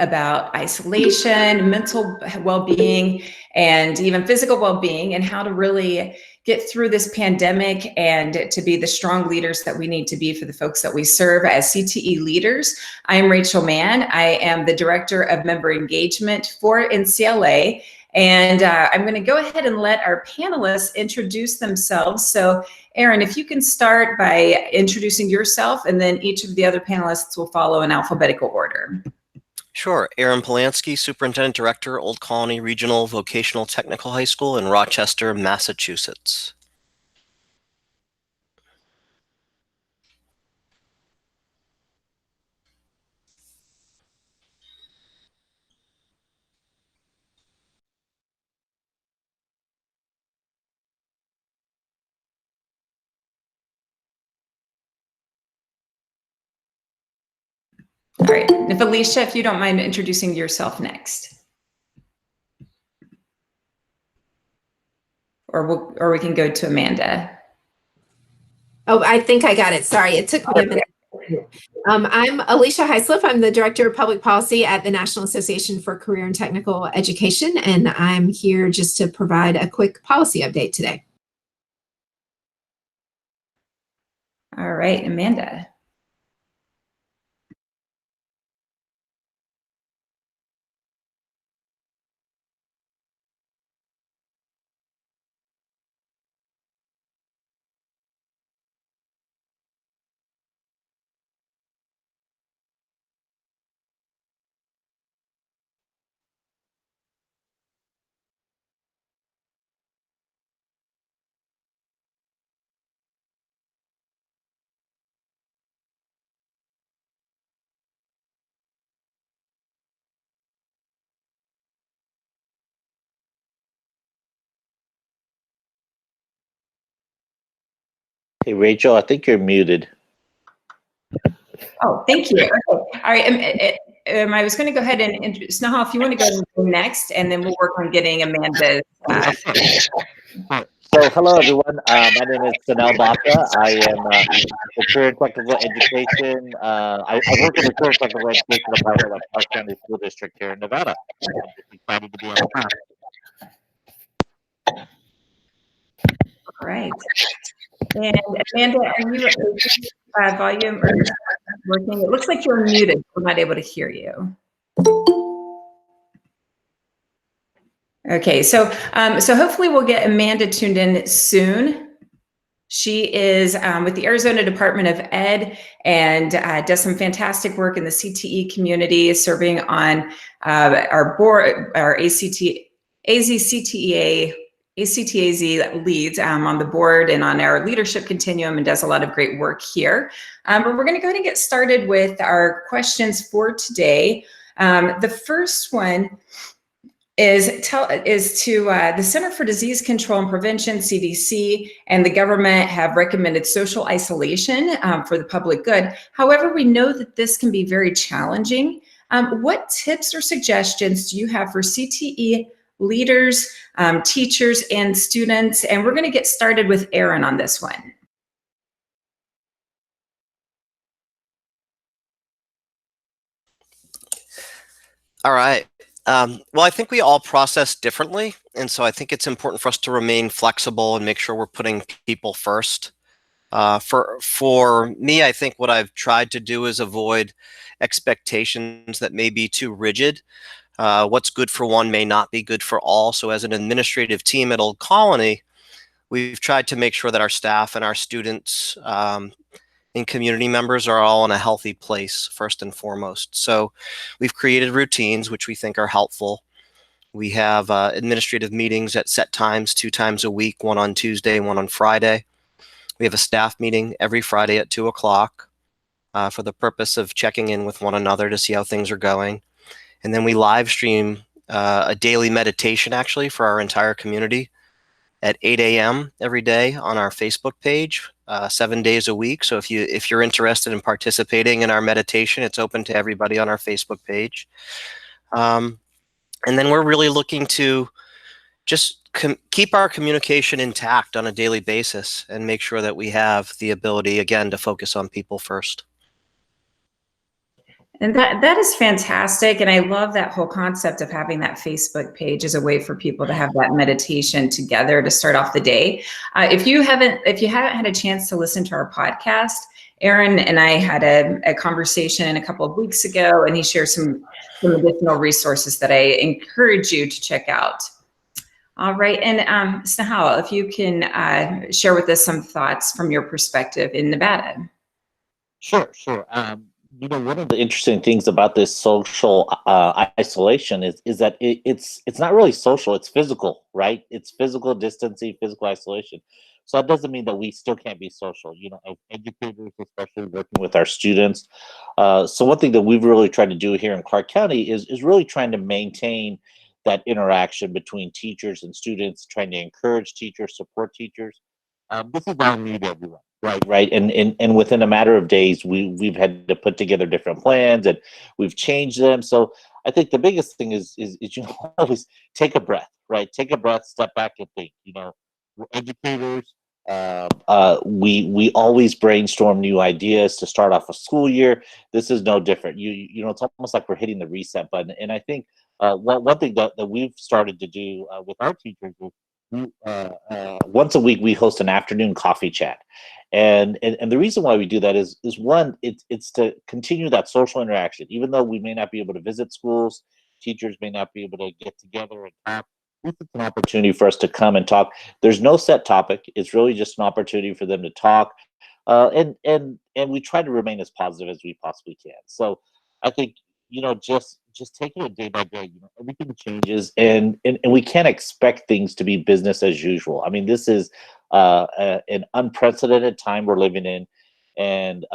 about isolation, mental well-being, and even physical well-being, and how to really get through this pandemic and to be the strong leaders that we need to be for the folks that we serve as CTE leaders. I am Rachael Mann. I am the Director of Member Engagement for NCLA. And I'm going to go ahead and let our panelists introduce themselves. So Aaron, if you can start by introducing yourself, and then each of the other panelists will follow in alphabetical order. Sure. Aaron Polansky, Superintendent-Director, Old Colony Regional Vocational Technical High School in Rochester, Massachusetts. All right, if Alisha, if you don't mind introducing yourself next. Or we can go to Amanda. Oh, I think I got it. Sorry, it took me a minute. I'm Alisha Hyslop. I'm the Director of Public Policy at the National Association for Career and Technical Education, and I'm here just to provide a quick policy update today. All right, Amanda. Hey, Rachel, I think you're muted. Oh, thank you. Okay. All right. I was going to go ahead and introduce Snehal, if you want to go next, and then we'll work on getting Amanda's. So, hello, everyone. My name is Snehal Bhakta. I am the Career and Technical Education. I work in the Career and Technical Education Department of Park County School District here in Nevada. I'm excited to be on the panel. All right. And Amanda, are you volume or working? It looks like you're muted. We're not able to hear you. Okay, so hopefully we'll get Amanda tuned in soon. She is with the Arizona Department of Ed and does some fantastic work in the CTE community, serving on our board, our ACTAZ leads on the board and on our leadership continuum, and does a lot of great work here. But we're going to go ahead and get started with our questions for today. The first one is to the Center for Disease Control and Prevention, CDC, and the government have recommended social isolation for the public good. However, we know that this can be very challenging. What tips or suggestions do you have for CTE leaders, teachers, and students? And we're going to get started with Aaron on this one. All right. Well, I think we all process differently. And so I think it's important for us to remain flexible and make sure we're putting people first. For me, I think what I've tried to do is avoid expectations that may be too rigid. What's good for one may not be good for all. So as an administrative team at Old Colony, we've tried to make sure that our staff and our students and community members are all in a healthy place, first and foremost. So we've created routines which we think are helpful. We have administrative meetings at set times, 2 times a week, one on Tuesday, one on Friday. We have a staff meeting every Friday at 2 o'clock for the purpose of checking in with one another to see how things are going. And then we live stream a daily meditation, actually, for our entire community at 8 a.m. every day on our Facebook page, 7 days a week. So if you're interested in participating in our meditation, it's open to everybody on our Facebook page. And then we're really looking to just keep our communication intact on a daily basis and make sure that we have the ability, again, to focus on people first. And that is fantastic. And I love that whole concept of having that Facebook page as a way for people to have that meditation together to start off the day. If you haven't had a chance to listen to our podcast, Aaron and I had a conversation a couple of weeks ago, and he shared some additional resources that I encourage you to check out. All right. And Snehal, if you can share with us some thoughts from your perspective in Nevada. Sure. One of the interesting things about this social isolation is that it's not really social; it's physical, right? It's physical distancing, physical isolation. So that doesn't mean that we still can't be social. As educators, especially working with our students. So one thing that we've really tried to do here in Clark County is really trying to maintain that interaction between teachers and students, trying to encourage teachers, support teachers. This is all new to everyone. Right. And within a matter of days, we've had to put together different plans and we've changed them. So I think the biggest thing is always take a breath, right? Take a breath, step back and think. We're educators. We always brainstorm new ideas to start off a school year. This is no different. It's almost like we're hitting the reset button. And I think one thing that we've started to do with our teachers is once a week we host an afternoon coffee chat, and the reason why we do that is one, it's to continue that social interaction. Even though we may not be able to visit schools, teachers may not be able to get together and talk. This is an opportunity for us to come and talk. There's no set topic. It's really just an opportunity for them to talk, and we try to remain as positive as we possibly can. So I think just taking it day by day. Everything changes, and we can't expect things to be business as usual. I mean, this is an unprecedented time we're living in, and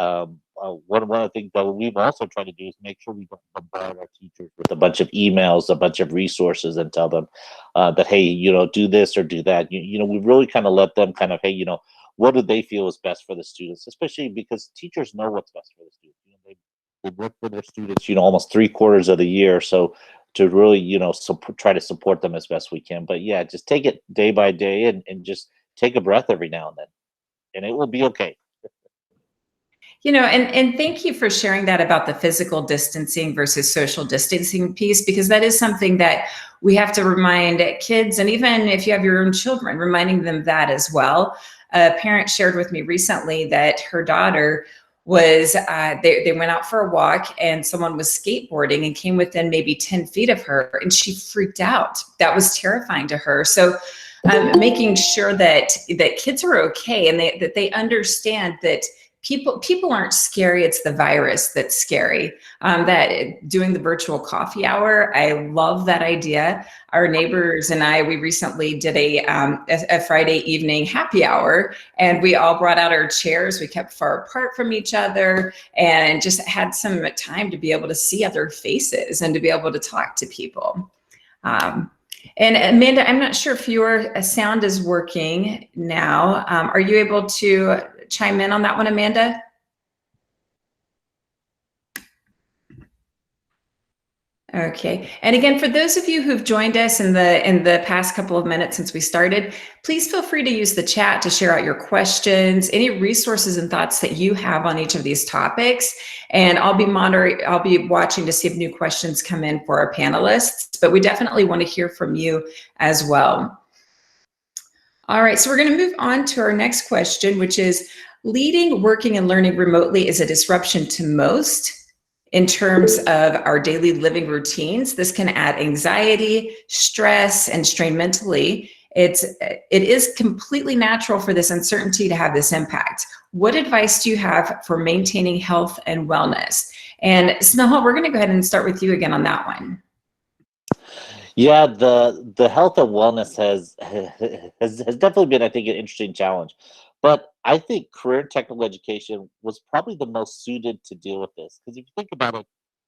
one of the things that we've also tried to do is make sure we don't bombard our teachers with a bunch of emails, a bunch of resources, and tell them that, hey, do this or do that. We really kind of let them kind of, hey, what do they feel is best for the students, especially because teachers know what's best for the students. They work with their students, almost 3/4 of the year. So to really, try to support them as best we can. But yeah, just take it day by day and just take a breath every now and then, and it will be okay. And thank you for sharing that about the physical distancing versus social distancing piece, because that is something that we have to remind kids, and even if you have your own children, reminding them that as well. A parent shared with me recently that her daughter was, they went out for a walk and someone was skateboarding and came within maybe 10 feet of her, and she freaked out. That was terrifying to her. So making sure that kids are okay, and that they understand that people aren't scary. It's the virus that's scary. That doing the virtual coffee hour, I love that idea. Our neighbors and we recently did a Friday evening happy hour, and we all brought out our chairs. We kept far apart from each other and just had some time to be able to see other faces and to be able to talk to people. And Amanda, I'm not sure if your sound is working now. Are you able to chime in on that one, Amanda? Okay. And again, for those of you who've joined us in the past couple of minutes since we started, please feel free to use the chat to share out your questions, any resources and thoughts that you have on each of these topics. And I'll be watching to see if new questions come in for our panelists, but we definitely want to hear from you as well. All right, so we're going to move on to our next question, which is, leading, working, and learning remotely is a disruption to most in terms of our daily living routines. This can add anxiety, stress, and strain mentally. It is completely natural for this uncertainty to have this impact. What advice do you have for maintaining health and wellness? And Snehal, we're going to go ahead and start with you again on that one. Yeah, the health and wellness has definitely been, I think, an interesting challenge. But I think career and technical education was probably the most suited to deal with this. Because if you think about it,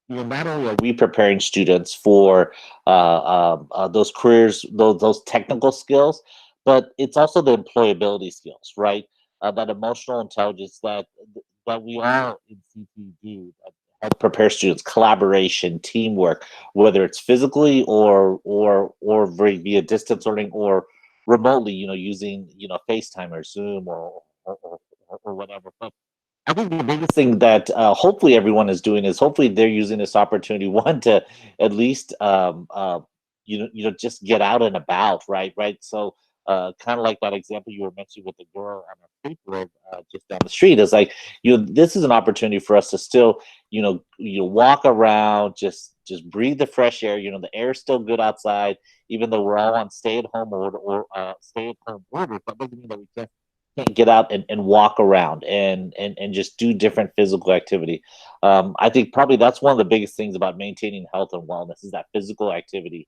not only are we preparing students for those careers, those technical skills, but it's also the employability skills, right? That emotional intelligence that we all in CT do. Help prepare students, collaboration, teamwork, whether it's physically or via distance learning or remotely, using FaceTime or Zoom or whatever. But I think the biggest thing that hopefully everyone is doing is hopefully they're using this opportunity, one, to at least just get out and about, right? So kind of like that example you were mentioning with the girl on a skateboard just down the street, is like, this is an opportunity for us to still walk around, just breathe the fresh air. The air is still good outside, even though we're all on stay-at-home stay-at-home orders. That doesn't mean that we can't get out and walk around and just do different physical activity. I think probably that's one of the biggest things about maintaining health and wellness, is that physical activity.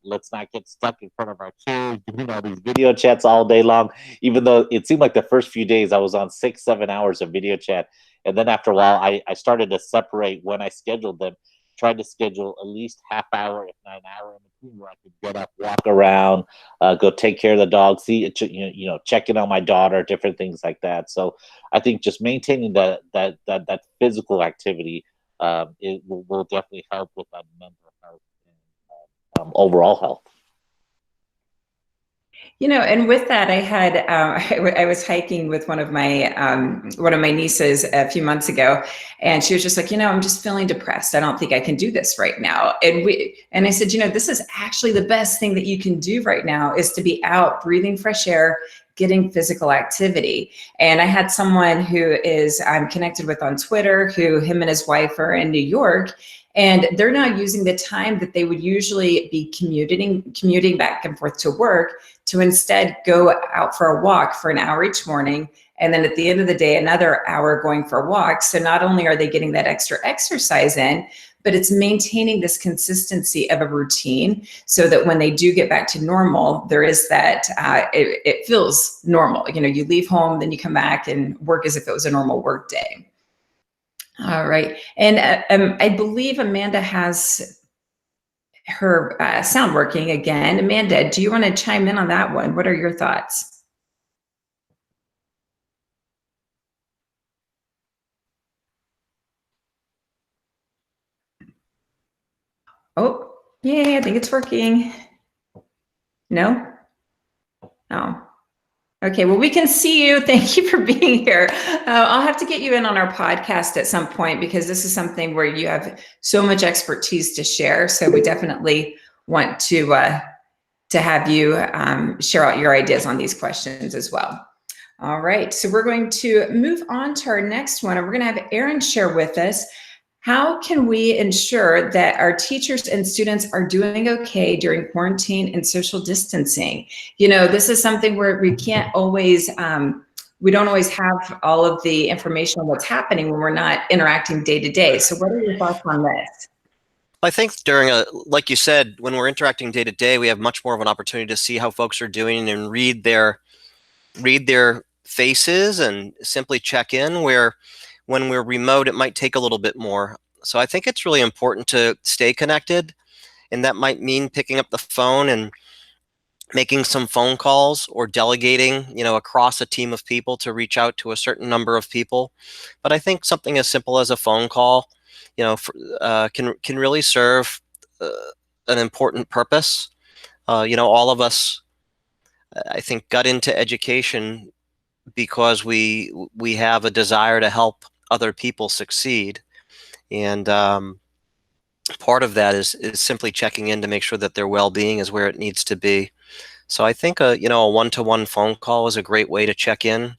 Let's not get stuck in front of our chairs doing all these video chats all day long, even though it seemed like the first few days I was on 6-7 hours of video chat. And then after a while, I started to separate when I scheduled them, tried to schedule at least half hour, if not an hour in between, where I could get up, walk around, go take care of the dog, check in on my daughter, different things like that. So I think just maintaining that physical activity will definitely help with that mental health and overall health. And with that, I had I was hiking with one of my nieces a few months ago, and she was just like, I'm just feeling depressed. I don't think I can do this right now. And I said, this is actually the best thing that you can do right now, is to be out breathing fresh air, getting physical activity. And I had someone who I'm connected with on Twitter, who him and his wife are in New York. And they're now using the time that they would usually be commuting back and forth to work, to instead go out for a walk for an hour each morning. And then at the end of the day, another hour going for a walk. So not only are they getting that extra exercise in, but it's maintaining this consistency of a routine, so that when they do get back to normal, there is that, it feels normal. You leave home, then you come back and work as if it was a normal work day. All right. And I believe Amanda has her sound working again. Amanda, do you want to chime in on that one? What are your thoughts? Oh, yay, I think it's working. No? Oh. Okay, well, we can see you. Thank you for being here. I'll have to get you in on our podcast at some point, because this is something where you have so much expertise to share. So we definitely want to have you share out your ideas on these questions as well. All right, so we're going to move on to our next one, and we're going to have Erin share with us, how can we ensure that our teachers and students are doing okay during quarantine and social distancing? This is something where we can't always, we don't always have all of the information on what's happening when we're not interacting day to day. So what are your thoughts on this? I think like you said, when we're interacting day to day, we have much more of an opportunity to see how folks are doing and read their faces and simply check in, where when we're remote, it might take a little bit more. So I think it's really important to stay connected, and that might mean picking up the phone and making some phone calls, or delegating, across a team of people to reach out to a certain number of people. But I think something as simple as a phone call, can really serve an important purpose. All of us, I think, got into education because we have a desire to help other people succeed, and part of that is simply checking in to make sure that their well-being is where it needs to be. So I think a one-to-one phone call is a great way to check in.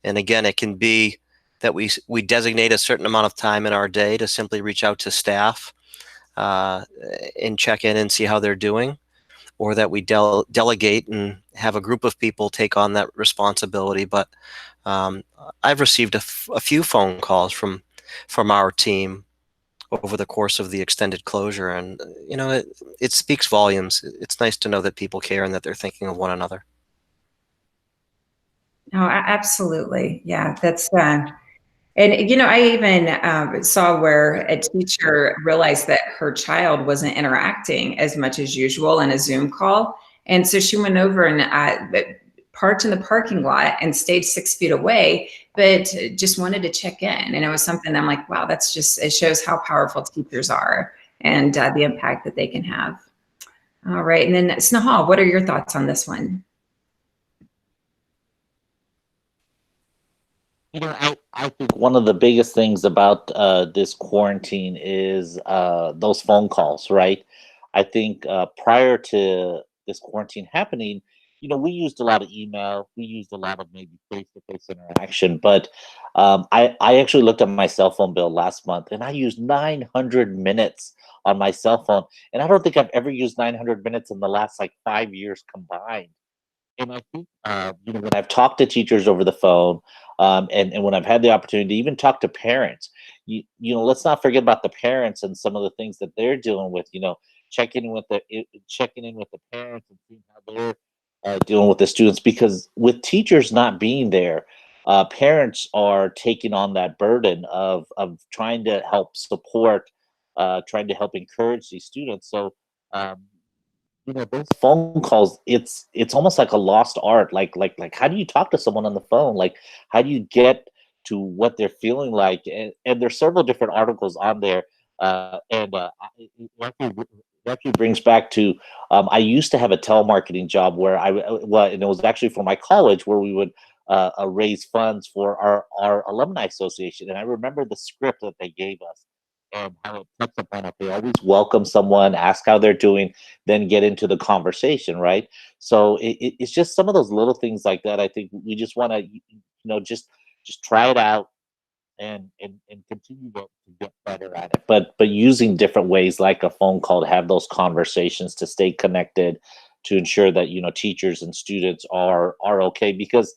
And again, it can be that we designate a certain amount of time in our day to simply reach out to staff and check in and see how they're doing, or that we delegate and have a group of people take on that responsibility. But I've received a few phone calls from our team over the course of the extended closure, and it speaks volumes. It's nice to know that people care and that they're thinking of one another. Oh, absolutely. Yeah, that's and I even saw where a teacher realized that her child wasn't interacting as much as usual in a Zoom call, and so she went over and parked in the parking lot and stayed 6 feet away, but just wanted to check in. And it was something I'm like, wow, it shows how powerful teachers are, and the impact that they can have. All right, and then Snehal, what are your thoughts on this one? I think one of the biggest things about this quarantine is those phone calls, right? I think prior to this quarantine happening, we used a lot of email, we used a lot of maybe face-to-face interaction, but I actually looked at my cell phone bill last month and I used 900 minutes on my cell phone. And I don't think I've ever used 900 minutes in the last like 5 years combined. And I think, when I've talked to teachers over the phone, and when I've had the opportunity to even talk to parents, let's not forget about the parents and some of the things that they're dealing with. Checking in with the parents and seeing how they're dealing with the students. Because with teachers not being there, parents are taking on that burden of trying to help support, trying to help encourage these students. So. Those phone calls, it's almost like a lost art. Like how do you talk to someone on the phone? Like how do you get to what they're feeling like? And there's several different articles on there. It actually brings back to I used to have a telemarketing job where and it was actually for my college where we would raise funds for our alumni association. And I remember the script that they gave us and how it touched upon it. They always welcome someone, ask how they're doing, then get into the conversation, right? So it's just some of those little things like that. I think we just want to, just try it out and continue to get better at it. But using different ways like a phone call to have those conversations to stay connected, to ensure that teachers and students are okay. Because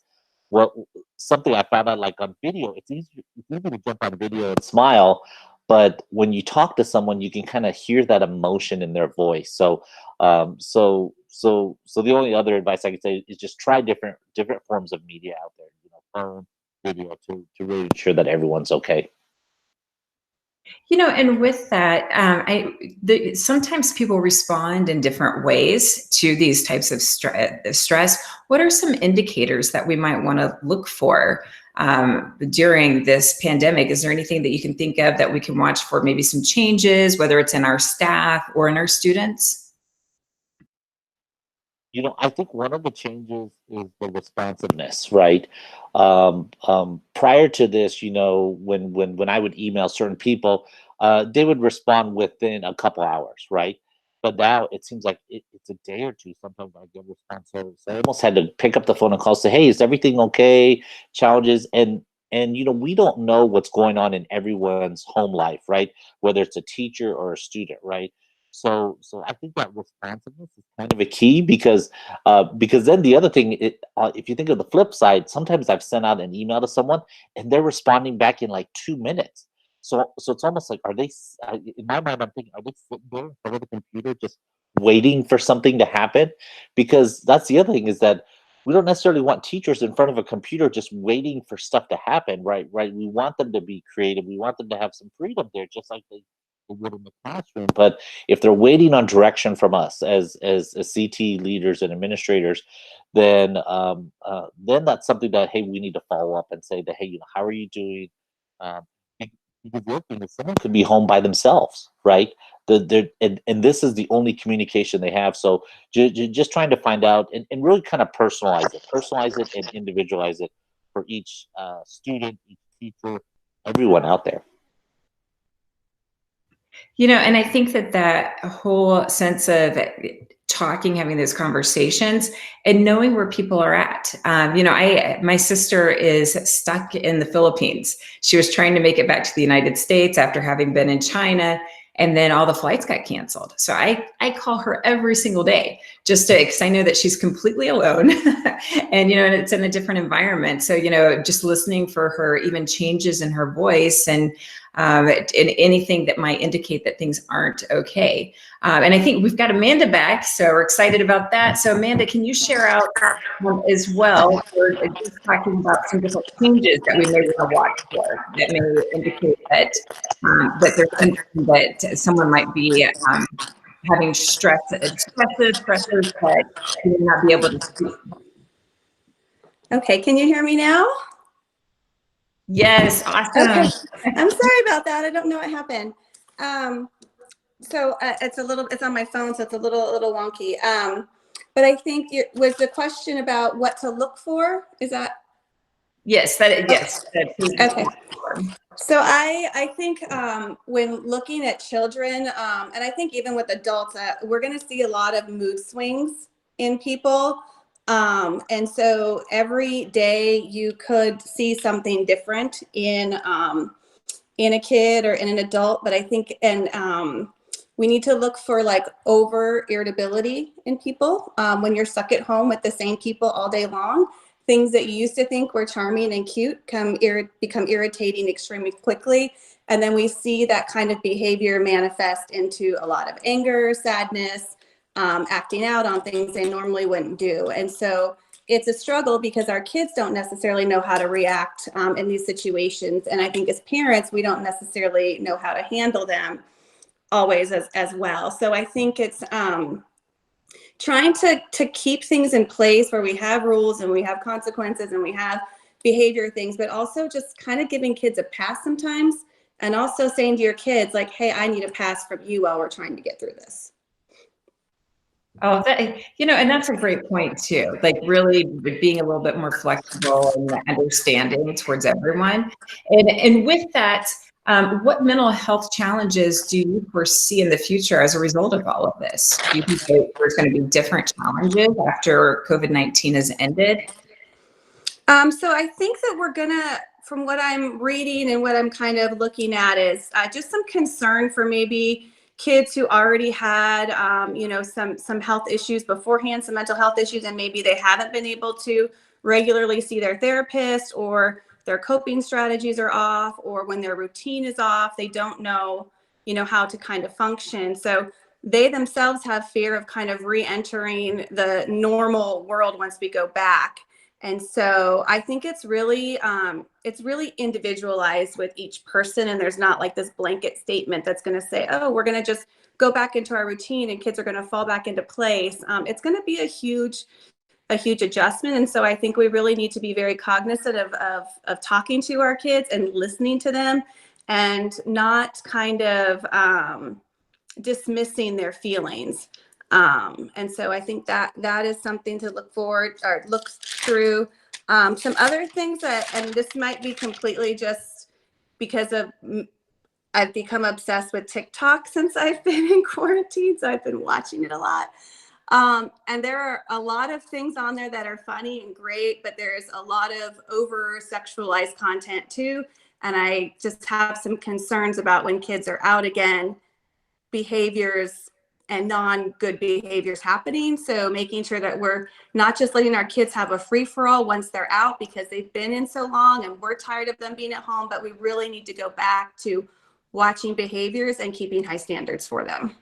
something I found out, like on video, it's easy to jump on video and smile, but when you talk to someone, you can kind of hear that emotion in their voice. So the only other advice I could say is just try different forms of media out there, phone, video, to really ensure that everyone's okay. And with that, sometimes people respond in different ways to these types of stress. What are some indicators that we might want to look for during this pandemic? Is there anything that you can think of that we can watch for, maybe some changes, whether it's in our staff or in our students? I think one of the changes is the responsiveness, right? Prior to this, when I would email certain people, they would respond within a couple hours, right? But now it seems like it's a day or two. Sometimes I get response. So I almost had to pick up the phone and call, say, "Hey, is everything okay?" Challenges, and we don't know what's going on in everyone's home life, right? Whether it's a teacher or a student, right? So I think that responsiveness is kind of a key, because then the other thing, if you think of the flip side, sometimes I've sent out an email to someone and they're responding back in like 2 minutes. So it's almost like, in my mind, I'm thinking, are they sitting there in front of the computer just waiting for something to happen? Because that's the other thing, is that we don't necessarily want teachers in front of a computer just waiting for stuff to happen, right? We want them to be creative. We want them to have some freedom there, just like they would in the classroom. But if they're waiting on direction from us as CT leaders and administrators, then that's something that, hey, we need to follow up and say that, hey, how are you doing? Um, because the other thing is, someone could be home by themselves, right? And this is the only communication they have. So just trying to find out and really kind of personalize it and individualize it for each student, each teacher, everyone out there. And I think that whole sense of talking, having those conversations, and knowing where people are at. My sister is stuck in the Philippines. She was trying to make it back to the United States after having been in China, and then all the flights got canceled. So I call her every single day because I know that she's completely alone and it's in a different environment. So, just listening for her, even changes in her voice and anything that might indicate that things aren't okay. And I think we've got Amanda back, so we're excited about that. So Amanda, can you share out as well? We're just talking about some different changes that we may want to watch for that may indicate that there's something that someone might be having pressures, but may not be able to speak. Okay, can you hear me now? Yes, awesome. Okay. I'm sorry about that. I don't know what happened. So it's on my phone, so it's a little wonky. But I think it was the question about what to look for. Is that? Yes, yes. Okay. So I think when looking at children, and I think even with adults, we're going to see a lot of mood swings in people. And so every day you could see something different in a kid or in an adult. But I think, we need to look for like over irritability in people. When you're stuck at home with the same people all day long, things that you used to think were charming and cute become irritating extremely quickly. And then we see that kind of behavior manifest into a lot of anger, sadness, acting out on things they normally wouldn't do. And so it's a struggle because our kids don't necessarily know how to react in these situations. And I think as parents, we don't necessarily know how to handle them always as well. So I think it's trying to keep things in place where we have rules and we have consequences and we have behavior things, but also just kind of giving kids a pass sometimes, and also saying to your kids like, hey, I need a pass from you while we're trying to get through this. Oh, and that's a great point too. Like really being a little bit more flexible and understanding towards everyone. And with that, what mental health challenges do you foresee in the future as a result of all of this? Do you think there's going to be different challenges after COVID-19 has ended? So I think that we're gonna, from what I'm reading and what I'm kind of looking at, is just some concern for maybe kids who already had, some health issues beforehand, some mental health issues, and maybe they haven't been able to regularly see their therapist, or their coping strategies are off, or when their routine is off, they don't know, how to kind of function. So they themselves have fear of kind of re-entering the normal world once we go back. And so I think it's really individualized with each person. And there's not like this blanket statement that's going to say, oh, we're going to just go back into our routine and kids are going to fall back into place. It's going to be a huge adjustment. And so I think we really need to be very cognizant of talking to our kids and listening to them, and not kind of dismissing their feelings. And so I think that is something to look through. Some other things and this might be completely just because I've become obsessed with TikTok since I've been in quarantine. So I've been watching it a lot. And there are a lot of things on there that are funny and great, but there's a lot of over sexualized content too. And I just have some concerns about when kids are out again, behaviors and non-good behaviors happening. So making sure that we're not just letting our kids have a free-for-all once they're out because they've been in so long and we're tired of them being at home, but we really need to go back to watching behaviors and keeping high standards for them.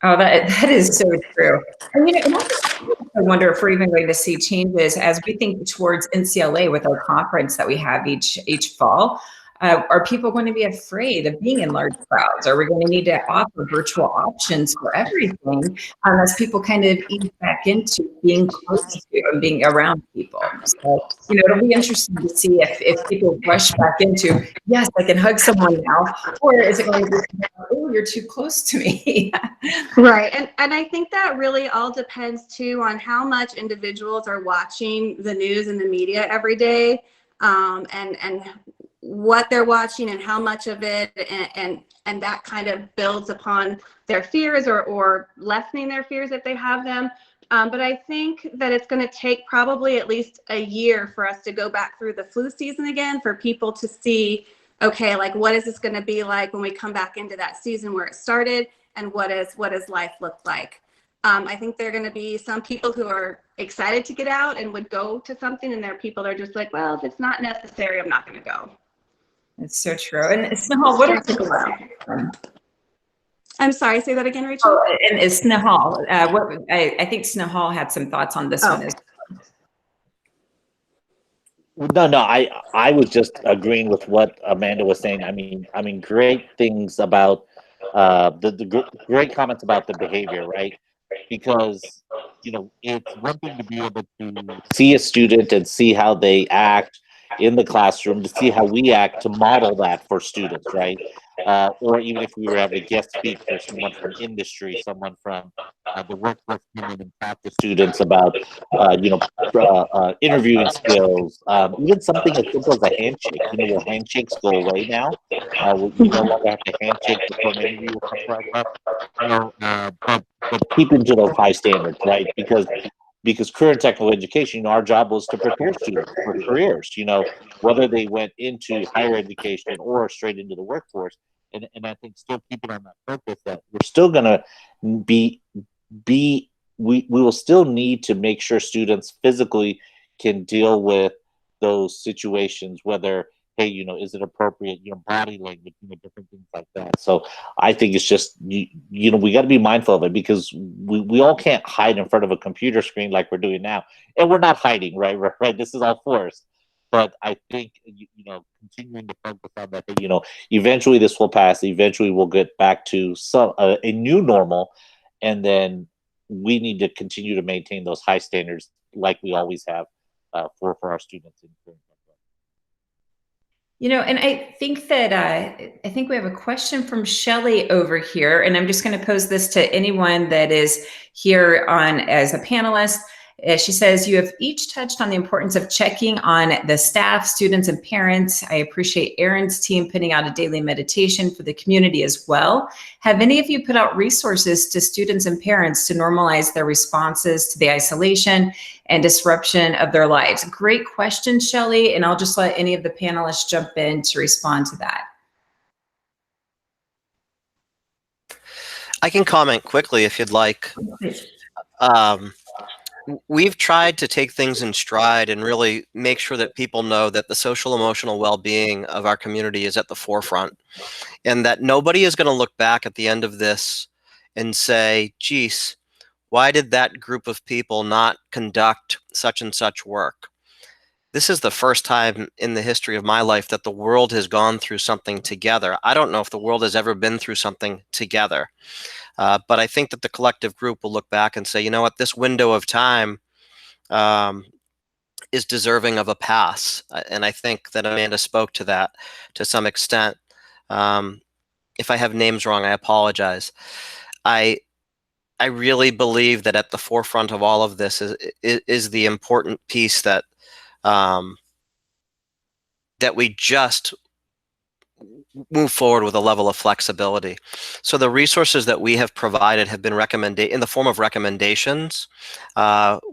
Oh, that is so true. And I wonder if we're even going to see changes as we think towards NCLA with our conference that we have each fall. Are people going to be afraid of being in large crowds? Are we going to need to offer virtual options for everything as people kind of ease back into being close to and being around people? So, it'll be interesting to see if people rush back into, yes, I can hug someone now, or is it going to be, oh, you're too close to me? Right. And I think that really all depends too on how much individuals are watching the news and the media every day, and what they're watching and how much of it, and that kind of builds upon their fears or lessening their fears if they have them. But I think that it's going to take probably at least a year for us to go back through the flu season again, for people to see, okay, like what is this going to be like when we come back into that season where it started, and what does life look like? I think there are going to be some people who are excited to get out and would go to something, and there are people that are just like, well, if it's not necessary, I'm not going to go. It's so true. And Snehal, what are I'm sorry, say that again, Rachel. Oh, and Snehal, I think Snehal had some thoughts on this one as well. No, I was just agreeing with what Amanda was saying. I mean, great things about the great comments about the behavior, right? Because it's one thing to be able to see a student and see how they act in the classroom, to see how we act, to model that for students, right? or even if we were having a guest speaker, someone from industry, someone from the workforce coming and talk to students about, interviewing skills, even something as simple as a handshake. Where handshakes go away now. We no longer have to handshake before an interview will come to our club. But keeping to those high standards, right? Because career and technical education, our job was to prepare students for careers, whether they went into higher education or straight into the workforce. And I think still keeping on that focus that we're still going to we will still need to make sure students physically can deal with those situations, whether, hey, is it appropriate, body language, different things like that. So I think it's just, we got to be mindful of it, because we all can't hide in front of a computer screen like we're doing now. And we're not hiding, right? This is all forced. But I think, continuing to focus on that, eventually this will pass. Eventually we'll get back to a new normal. And then we need to continue to maintain those high standards like we always have for our students. And I think that I think we have a question from Shelley over here, and I'm just going to pose this to anyone that is here on as a panelist. She says, you have each touched on the importance of checking on the staff, students, and parents. I appreciate Aaron's team putting out a daily meditation for the community as well. Have any of you put out resources to students and parents to normalize their responses to the isolation and disruption of their lives? Great question, Shelley, and I'll just let any of the panelists jump in to respond to that. I can comment quickly if you'd like. We've tried to take things in stride and really make sure that people know that the social emotional well-being of our community is at the forefront, and that nobody is going to look back at the end of this and say, geez, why did that group of people not conduct such and such work? This is the first time in the history of my life that the world has gone through something together. I don't know if the world has ever been through something together. But I think that the collective group will look back and say, you know what, this window of time is deserving of a pass. And I think that Amanda spoke to that to some extent. If I have names wrong, I apologize. I really believe that at the forefront of all of this is the important piece that that we just move forward with a level of flexibility. So the resources that we have provided have been recommended in the form of recommendations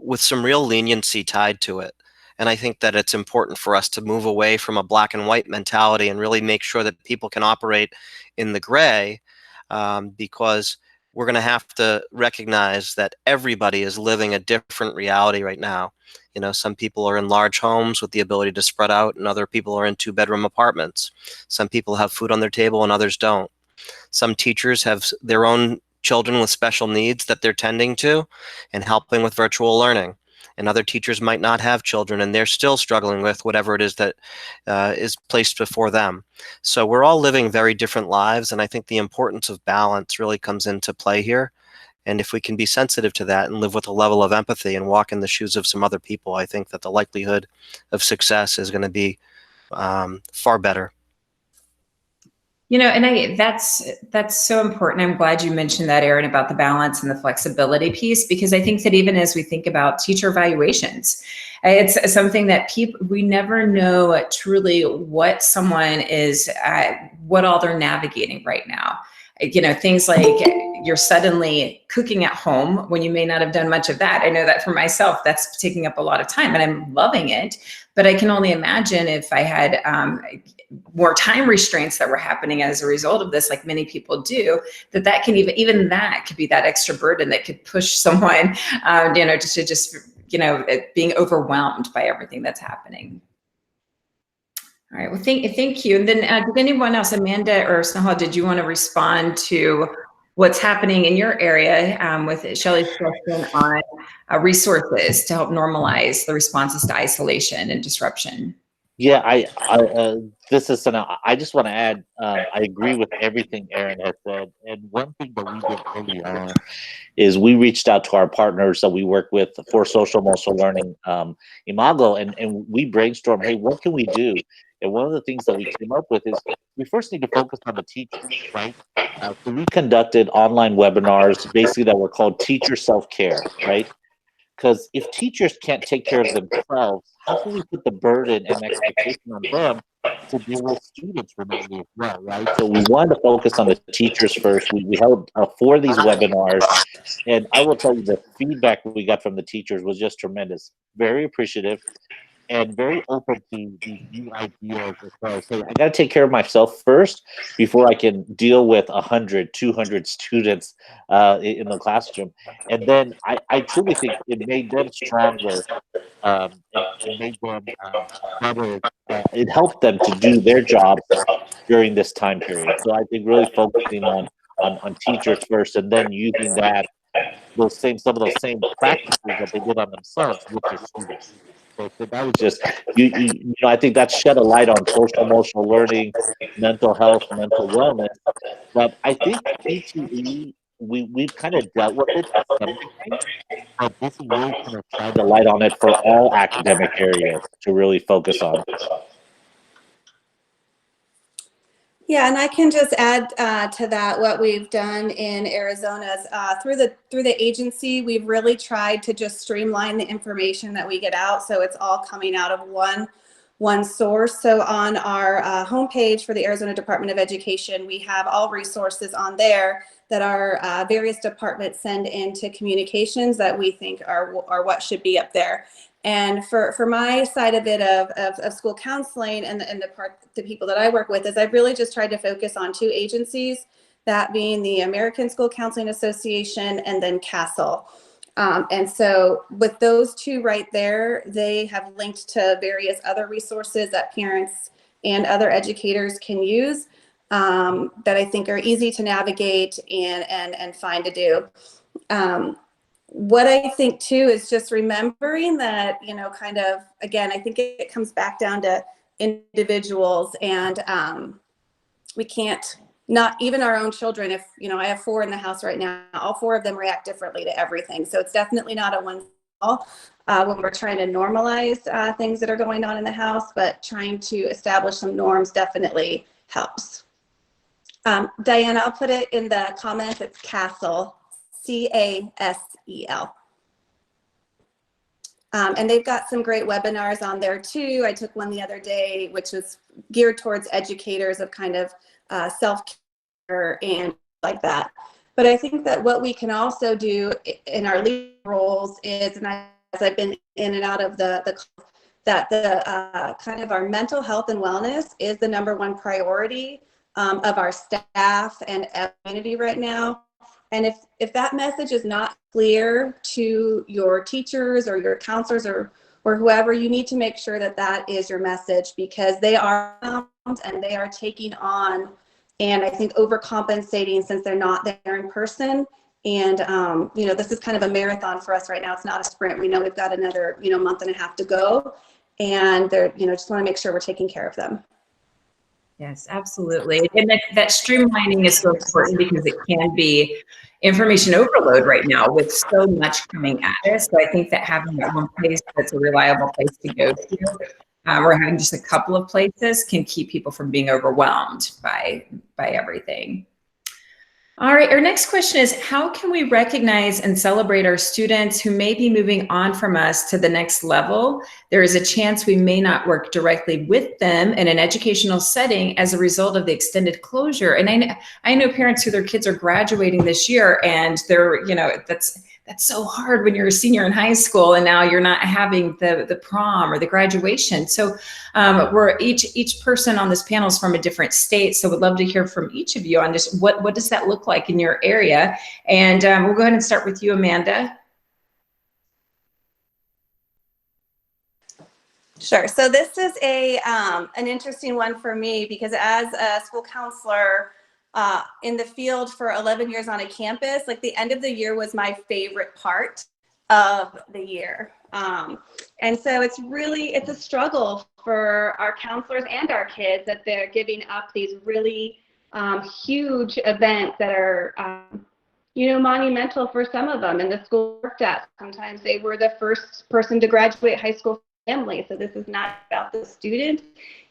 with some real leniency tied to it. And I think that it's important for us to move away from a black and white mentality and really make sure that people can operate in the gray, because we're going to have to recognize that everybody is living a different reality right now. Some people are in large homes with the ability to spread out, and other people are in 2-bedroom apartments. Some people have food on their table and others don't. Some teachers have their own children with special needs that they're tending to and helping with virtual learning. And other teachers might not have children, and they're still struggling with whatever it is that is placed before them. So we're all living very different lives, and I think the importance of balance really comes into play here. And if we can be sensitive to that and live with a level of empathy and walk in the shoes of some other people, I think that the likelihood of success is going to be far better. And that's so important. I'm glad you mentioned that, Aaron, about the balance and the flexibility piece, because I think that even as we think about teacher evaluations, it's something that we never know truly what someone is, what all they're navigating right now. Things like you're suddenly cooking at home when you may not have done much of that. I know that for myself, that's taking up a lot of time and I'm loving it, but I can only imagine if I had more time restraints that were happening as a result of this, like many people do, that can even that could be that extra burden that could push someone, being overwhelmed by everything that's happening. All right, well, thank you. And then did anyone else, Amanda or Snehal, did you want to respond to what's happening in your area with Shelley's question on resources to help normalize the responses to isolation and disruption? Yeah, this is Snehal. I just want to add, I agree with everything Aaron has said. And one thing that we did early on is we reached out to our partners that we work with for social emotional learning, Imago, and we brainstormed, hey, what can we do? And one of the things that we came up with is we first need to focus on the teachers, right? So we conducted online webinars, basically that were called Teacher Self-Care, right? Because if teachers can't take care of themselves, how can we put the burden and expectation on them to deal with students remotely as well, right? So we wanted to focus on the teachers first. We held 4 of these webinars, and I will tell you the feedback we got from the teachers was just tremendous. Very appreciative and very open to these new ideas as far as, hey, I got to take care of myself first before I can deal with 100, 200 students in the classroom. And then I truly think it made them stronger. It made them better. It helped them to do their jobs during this time period. So I think really focusing on teachers first, and then using some of those same practices that they did on themselves with their students. So that was just you know, I think that shed a light on social emotional learning, mental health, mental wellness. But I think PTE, we've kind of dealt with it to some degree, but this is really kind of shined the light on it for all academic areas to really focus on. Yeah, and I can just add to that what we've done in Arizona is through the agency, we've really tried to just streamline the information that we get out, so it's all coming out of one source. So on our homepage for the Arizona Department of Education, we have all resources on there that our various departments send into communications that we think are what should be up there. And for my side of it of school counseling and the people that I work with is I've really just tried to focus on 2 agencies, that being the American School Counseling Association and then CASEL. And so with those 2 right there, they have linked to various other resources that parents and other educators can use that I think are easy to navigate and find to do. What I think too is just remembering that, you know, kind of, again, I think it comes back down to individuals, and we can't, not even our own children, if, you know, I have 4 in the house right now, all 4 of them react differently to everything. So it's definitely not a one all when we're trying to normalize things that are going on in the house, but trying to establish some norms definitely helps. Diana, I'll put it in the comments. It's CASEL, CASEL. And they've got some great webinars on there too. I took one the other day, which was geared towards educators of kind of self-care and like that. But I think that what we can also do in our leadership roles is, and as I've been in and out of the kind of our mental health and wellness is the #1 priority of our staff and community right now. And if that message is not clear to your teachers or your counselors or whoever, you need to make sure that that is your message, because they are and they are taking on, and I think overcompensating since they're not there in person. And you know, this is kind of a marathon for us right now. It's not a sprint. We know we've got another, you know, month and a half to go, and they're, you know, just want to make sure we're taking care of them. Yes, absolutely. And that streamlining is so important because it can be information overload right now with so much coming at us. So I think that having that one place that's a reliable place to go to, or having just a couple of places, can keep people from being overwhelmed by everything. All right, our next question is, how can we recognize and celebrate our students who may be moving on from us to the next level? There is a chance we may not work directly with them in an educational setting as a result of the extended closure. And I know parents who their kids are graduating this year, and they're, you know, that's so hard when you're a senior in high school and now you're not having the prom or the graduation. So we're each person on this panel is from a different state. So we'd love to hear from each of you on just what does that look like in your area. And we'll go ahead and start with you, Amanda. Sure. So this is an interesting one for me, because as a school counselor in the field for 11 years on a campus, like the end of the year was my favorite part of the year. And so it's a struggle for our counselors and our kids that they're giving up these really huge events that are, you know, monumental for some of them. And the school worked at, sometimes they were the first person to graduate high school family. So this is not about the student.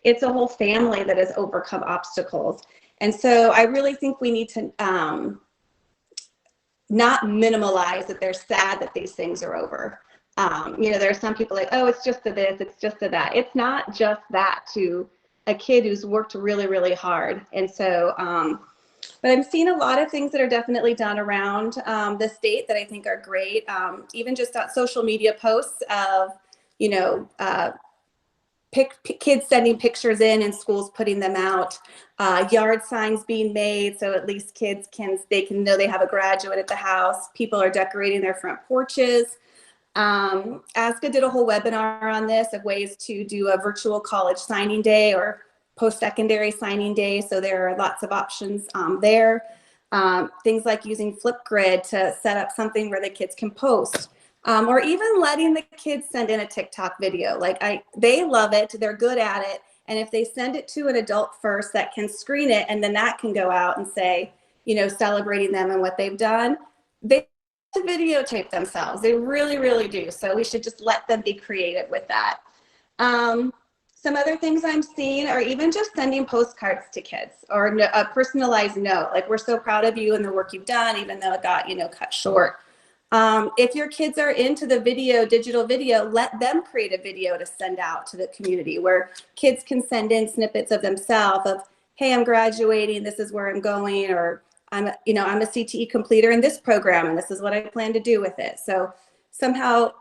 It's a whole family that has overcome obstacles. And so I really think we need to not minimalize that they're sad that these things are over. You know, there are some people like, oh, it's just to this, it's just to that. It's not just that to a kid who's worked really, really hard. And so, but I'm seeing a lot of things that are definitely done around the state that I think are great. Even just on social media posts of, you know, kids sending pictures in and schools putting them out, yard signs being made so at least kids can know they have a graduate at the house. People are decorating their front porches. ASCA did a whole webinar on this of ways to do a virtual college signing day or post-secondary signing day. So there are lots of options there. Things like using Flipgrid to set up something where the kids can post. Or even letting the kids send in a TikTok video. Like they love it, they're good at it. And if they send it to an adult first that can screen it, and then that can go out and say, you know, celebrating them and what they've done, they to videotape themselves. They really, really do. So we should just let them be creative with that. Some other things I'm seeing are even just sending postcards to kids or a personalized note. Like, we're so proud of you and the work you've done, even though it got, you know, cut short. If your kids are into the digital video, let them create a video to send out to the community where kids can send in snippets of themselves of, hey, I'm graduating, this is where I'm going, or I'm a CTE completer in this program and this is what I plan to do with it. So somehow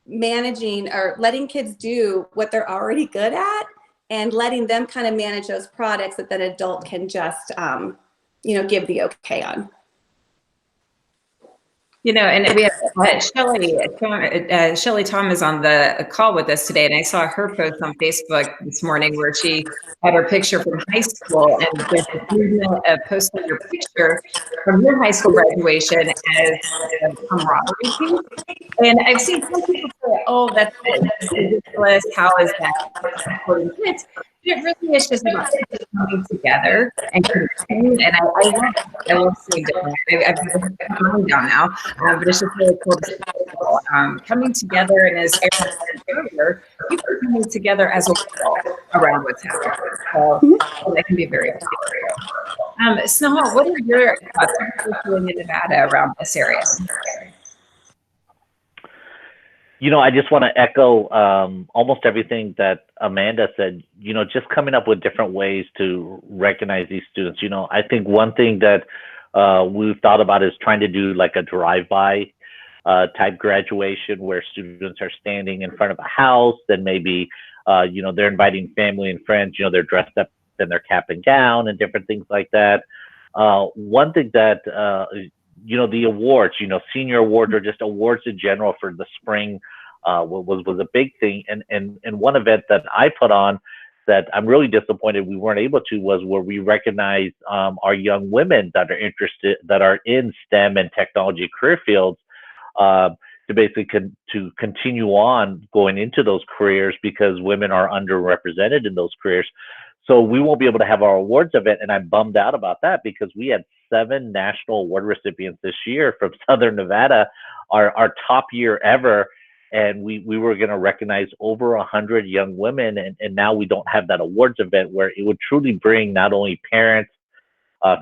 managing or letting kids do what they're already good at and letting them kind of manage those products that an adult can just, give the okay on. You know, and we have Shelley Tom is on the call with us today, and I saw her post on Facebook this morning where she had her picture from high school, and there's a movement of posting your picture from your high school graduation as a camaraderie piece. And I've seen some people say, "Oh, that's ridiculous. How is that supporting kids?" It really is just about coming together and connecting. And I love seeing it. I've been coming down now, but it's just really cool to see people coming together. And as Erin said earlier, people are coming together as a whole around what's happening. So that can be very powerful. Snehal, what are your thoughts in Nevada around this area? You know, I just want to echo almost everything that Amanda said, you know, just coming up with different ways to recognize these students. You know, I think one thing that we've thought about is trying to do like a drive-by type graduation where students are standing in front of a house and maybe, they're inviting family and friends, you know, they're dressed up in their cap and gown and different things like that. One thing that, the awards, senior awards or just awards in general for the spring was a big thing. And one event that I put on that I'm really disappointed we weren't able to was where we recognize our young women that are interested, that are in STEM and technology career fields, to basically to continue on going into those careers because women are underrepresented in those careers. So we won't be able to have our awards event, and I'm bummed out about that because we had 7 national award recipients this year from Southern Nevada, our top year ever, and we were going to recognize over 100 young women, and now we don't have that awards event where it would truly bring not only parents,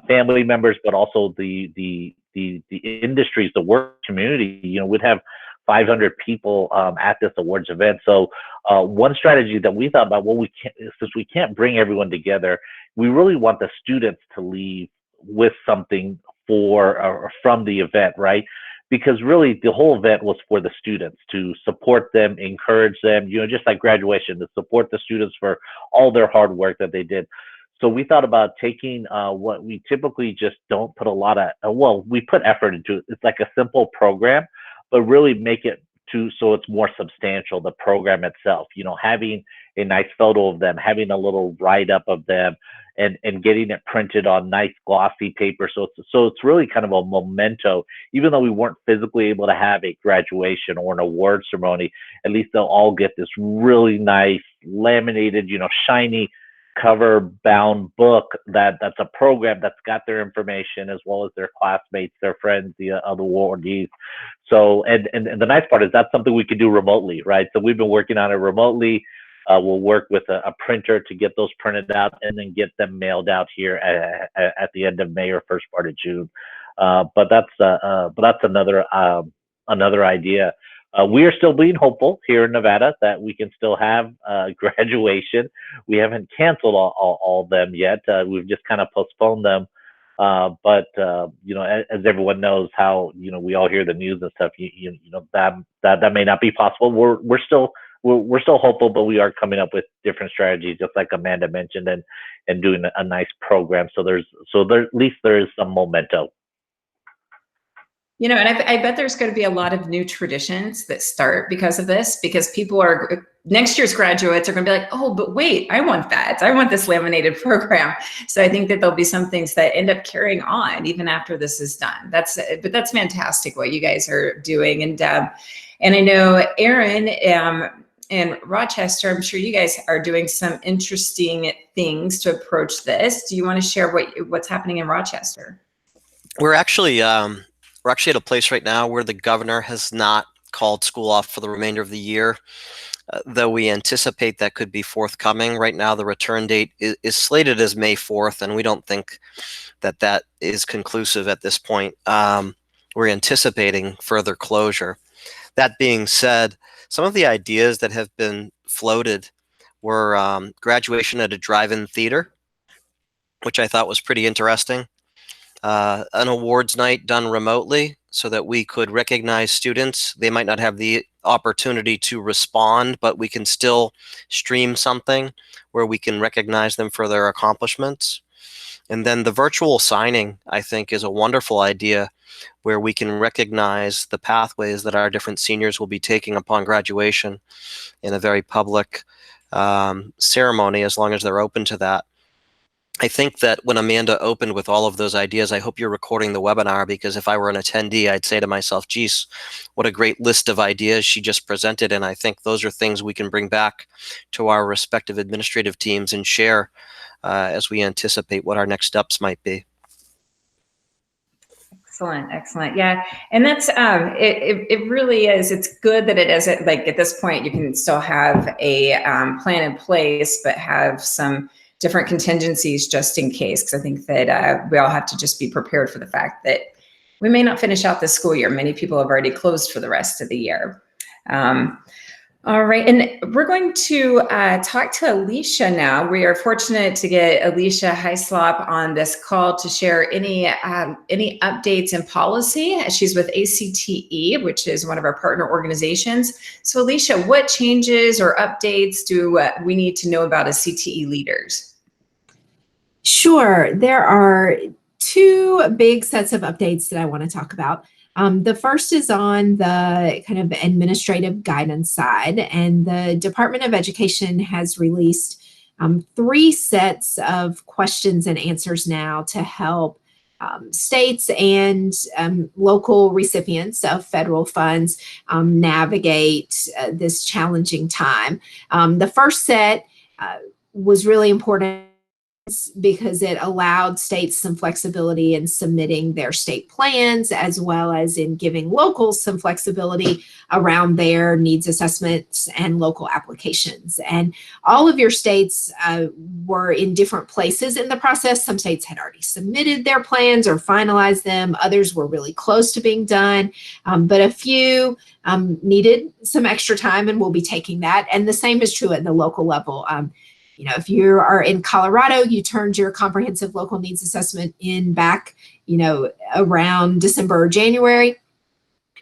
family members, but also the industries, the work community. You know, we'd have 500 people at this awards event. So one strategy that we thought about, since we can't bring everyone together, we really want the students to leave with something from the event, right? Because really the whole event was for the students to support them, encourage them, just like graduation, to support the students for all their hard work that they did. So we thought about taking what we typically just don't put a lot of, we put effort into it. It's like a simple program, but really make it so it's more substantial, the program itself, having a nice photo of them, having a little write-up of them, and getting it printed on nice glossy paper. So it's really kind of a memento, even though we weren't physically able to have a graduation or an award ceremony, at least they'll all get this really nice laminated, shiny cover bound book that's a program that's got their information as well as their classmates, their friends, the other awardees. So, and the nice part is that's something we can do remotely, right? So we've been working on it remotely. We'll work with a printer to get those printed out and then get them mailed out here at the end of May or first part of June. But that's another idea. We are still being hopeful here in Nevada that we can still have graduation. We haven't canceled all of them yet. We've just kind of postponed them. But you know, as everyone knows, how we all hear the news and stuff. You know that may not be possible. We're still hopeful, but we are coming up with different strategies, just like Amanda mentioned, and doing a nice program. So at least there is some momentum. You know, and I bet there's going to be a lot of new traditions that start because of this, because people are, next year's graduates are going to be like, oh, but wait, I want that. I want this laminated program. So I think that there'll be some things that end up carrying on even after this is done. But that's fantastic what you guys are doing. And I know Aaron and Rochester, I'm sure you guys are doing some interesting things to approach this. Do you want to share what's happening in Rochester? We're actually at a place right now where the governor has not called school off for the remainder of the year, though we anticipate that could be forthcoming. Right now, the return date is slated as May 4th, and we don't think that is conclusive at this point. We're anticipating further closure. That being said, some of the ideas that have been floated were graduation at a drive-in theater, which I thought was pretty interesting. An awards night done remotely so that we could recognize students. They might not have the opportunity to respond, but we can still stream something where we can recognize them for their accomplishments. And then the virtual signing, I think, is a wonderful idea where we can recognize the pathways that our different seniors will be taking upon graduation in a very public ceremony, as long as they're open to that. I think that when Amanda opened with all of those ideas, I hope you're recording the webinar, because if I were an attendee, I'd say to myself, geez, what a great list of ideas she just presented. And I think those are things we can bring back to our respective administrative teams and share as we anticipate what our next steps might be. Excellent. Yeah. And that's, it really is. It's good that it isn't like at this point, you can still have a plan in place, but have some different contingencies just in case. Because I think that we all have to just be prepared for the fact that we may not finish out the school year. Many people have already closed for the rest of the year. All right, and we're going to talk to Alisha now. We are fortunate to get Alisha Hyslop on this call to share any updates in policy. She's with ACTE, which is one of our partner organizations. So Alisha, what changes or updates do we need to know about as CTE leaders? Sure, there are two big sets of updates that I want to talk about. The first is on the kind of administrative guidance side, and the Department of Education has released 3 sets of questions and answers now to help states and local recipients of federal funds navigate this challenging time. The first set was really important because it allowed states some flexibility in submitting their state plans, as well as in giving locals some flexibility around their needs assessments and local applications. And all of your states were in different places in the process. Some states had already submitted their plans or finalized them. Others were really close to being done, but a few needed some extra time, and we'll be taking that. And the same is true at the local level. You know, if you are in Colorado, you turned your comprehensive local needs assessment in back, you know, around December or January.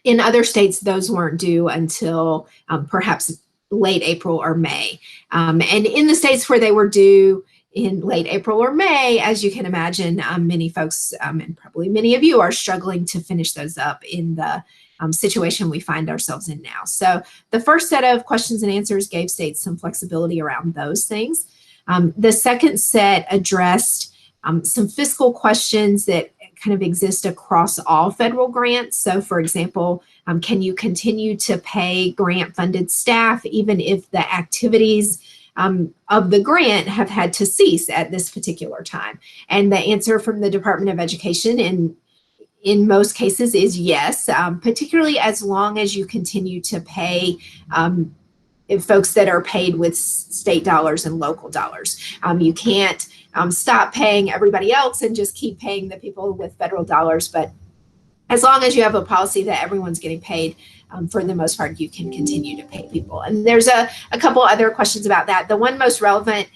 In other states, those weren't due until perhaps late April or May. And in the states where they were due in late April or May, as you can imagine, many folks, and probably many of you, are struggling to finish those up in the situation we find ourselves in now. So the first set of questions and answers gave states some flexibility around those things. The second set addressed some fiscal questions that kind of exist across all federal grants. So for example, can you continue to pay grant funded staff even if the activities of the grant have had to cease at this particular time? And the answer from the Department of Education in most cases is yes, particularly as long as you continue to pay folks that are paid with state dollars and local dollars. You can't stop paying everybody else and just keep paying the people with federal dollars, but as long as you have a policy that everyone's getting paid, for the most part, you can continue to pay people. And there's a couple other questions about that. The one most relevant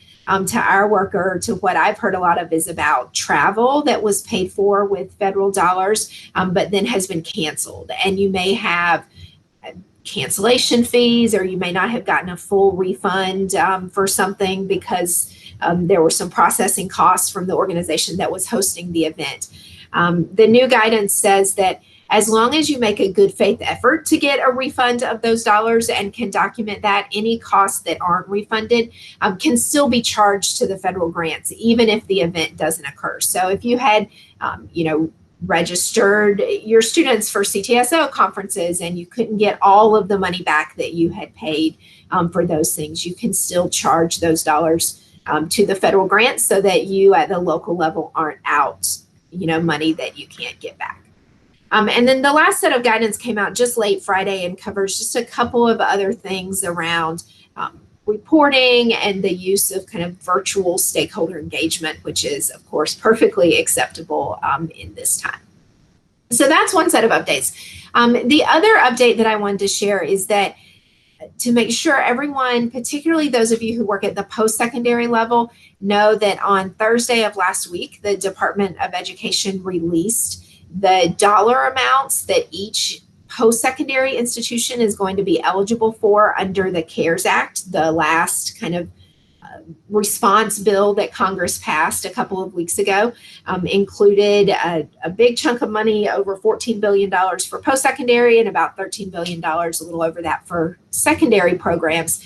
to our work, or to what I've heard a lot of, is about travel that was paid for with federal dollars, but then has been canceled. And you may have cancellation fees, or you may not have gotten a full refund for something because there were some processing costs from the organization that was hosting the event. The new guidance says that as long as you make a good faith effort to get a refund of those dollars and can document that, any costs that aren't refunded can still be charged to the federal grants, even if the event doesn't occur. So if you had, registered your students for CTSO conferences and you couldn't get all of the money back that you had paid for those things, you can still charge those dollars to the federal grants so that you at the local level aren't out, money that you can't get back. And then the last set of guidance came out just late Friday and covers just a couple of other things around reporting and the use of kind of virtual stakeholder engagement, which is, of course, perfectly acceptable in this time. So that's one set of updates. The other update that I wanted to share is that to make sure everyone, particularly those of you who work at the post-secondary level, know that on Thursday of last week, the Department of Education released the dollar amounts that each post-secondary institution is going to be eligible for under the CARES Act, the last kind of response bill that Congress passed a couple of weeks ago, included a big chunk of money, over $14 billion for post-secondary and about $13 billion, a little over that, for secondary programs.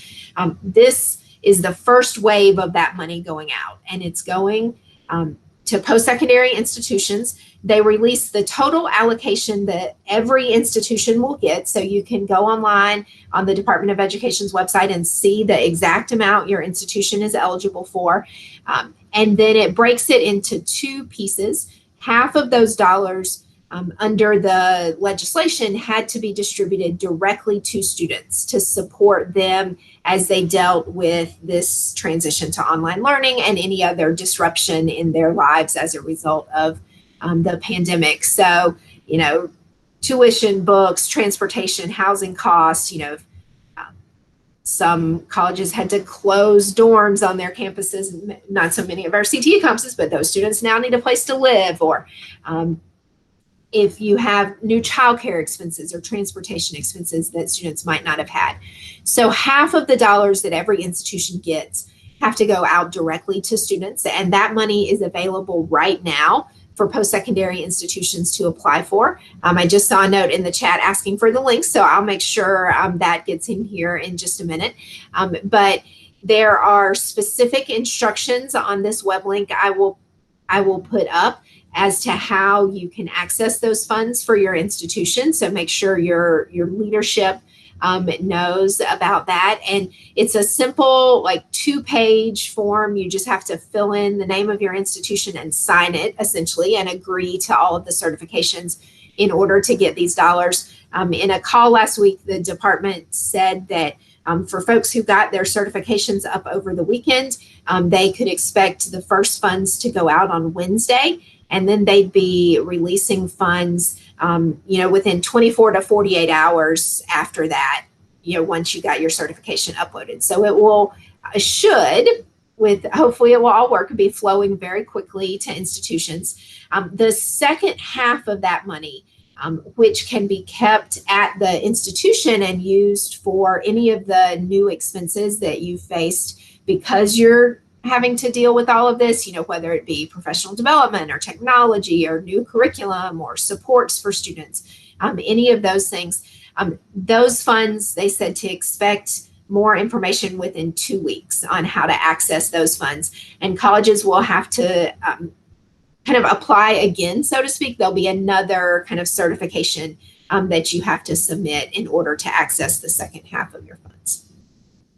This is the first wave of that money going out, and it's going to post-secondary institutions. They release the total allocation that every institution will get. So you can go online on the Department of Education's website and see the exact amount your institution is eligible for. And then it breaks it into two pieces. Half of those dollars under the legislation had to be distributed directly to students to support them as they dealt with this transition to online learning and any other disruption in their lives as a result of the pandemic. So, tuition, books, transportation, housing costs, some colleges had to close dorms on their campuses, not so many of our CTE campuses, but those students now need a place to live, or if you have new childcare expenses or transportation expenses that students might not have had. So half of the dollars that every institution gets have to go out directly to students, and that money is available right now for post-secondary institutions to apply for. I just saw a note in the chat asking for the link, so I'll make sure that gets in here in just a minute. But there are specific instructions on this web link I will put up as to how you can access those funds for your institution. So make sure your leadership knows about that. And it's a simple, like, 2-page form. You just have to fill in the name of your institution and sign it, essentially, and agree to all of the certifications in order to get these dollars. In a call last week, the department said that for folks who got their certifications up over the weekend, they could expect the first funds to go out on Wednesday, and then they'd be releasing funds, within 24 to 48 hours after that, once you got your certification uploaded. So hopefully it will all work, be flowing very quickly to institutions. The second half of that money, which can be kept at the institution and used for any of the new expenses that you faced because you're having to deal with all of this, whether it be professional development or technology or new curriculum or supports for students, any of those things. Those funds, they said to expect more information within 2 weeks on how to access those funds. And colleges will have to kind of apply again, so to speak. There'll be another kind of certification that you have to submit in order to access the second half of your funds.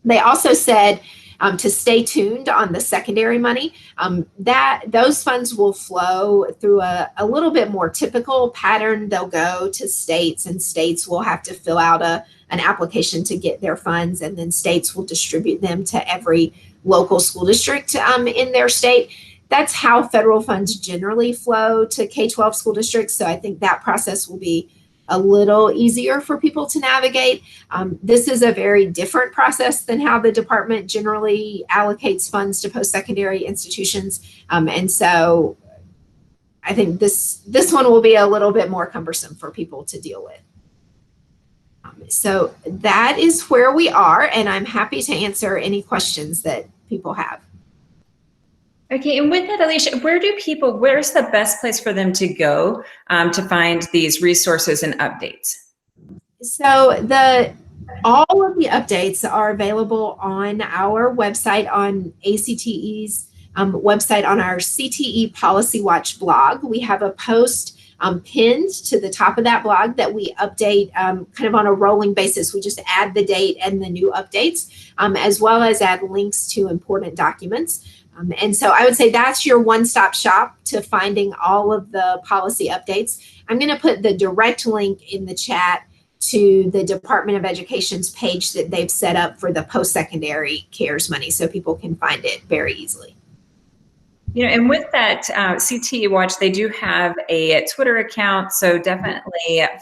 They also said to stay tuned on the secondary money. Those funds will flow through a little bit more typical pattern. They'll go to states, and states will have to fill out an application to get their funds, and then states will distribute them to every local school district in their state. That's how federal funds generally flow to K-12 school districts. So I think that process will be a little easier for people to navigate. This is a very different process than how the department generally allocates funds to post-secondary institutions. And so I think this one will be a little bit more cumbersome for people to deal with. So that is where we are, and I'm happy to answer any questions that people have. Okay, and with that, Alisha, where's the best place for them to go to find these resources and updates? So all of the updates are available on our website, on ACTE's website, on our CTE Policy Watch blog. We have a post pinned to the top of that blog that we update kind of on a rolling basis. We just add the date and the new updates, as well as add links to important documents. And so I would say that's your one-stop shop to finding all of the policy updates. I'm going to put the direct link in the chat to the Department of Education's page that they've set up for the post-secondary CARES money, so people can find it very easily. You know, and with that CTE Watch, they do have a Twitter account. So definitely,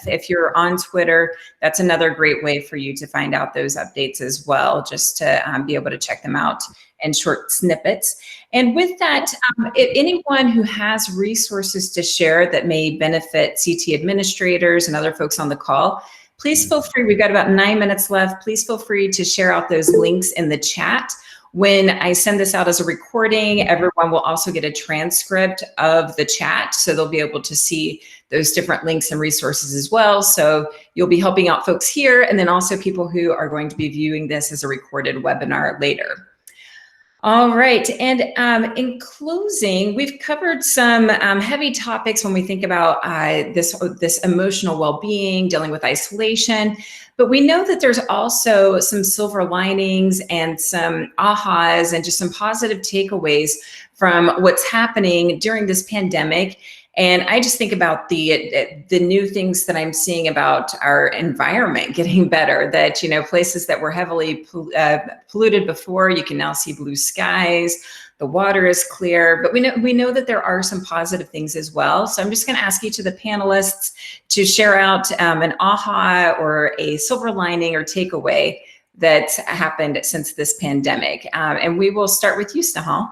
if you're on Twitter, that's another great way for you to find out those updates as well, just to be able to check them out in short snippets. And with that, if anyone who has resources to share that may benefit CTE administrators and other folks on the call, please feel free. We've got about 9 minutes left. Please feel free to share out those links in the chat. When I send this out as a recording, everyone will also get a transcript of the chat, so they'll be able to see those different links and resources as well. So you'll be helping out folks here, and then also people who are going to be viewing this as a recorded webinar later. All right, and in closing, we've covered some heavy topics when we think about this emotional well-being, dealing with isolation, but we know that there's also some silver linings and some ahas and just some positive takeaways from what's happening during this pandemic. And I just think about the new things that I'm seeing about our environment getting better, that, you know, places that were heavily polluted before, you can now see blue skies, the water is clear, but we know that there are some positive things as well. So I'm just going to ask each of the panelists to share out an aha or a silver lining or takeaway that's happened since this pandemic. And we will start with you, Snehal.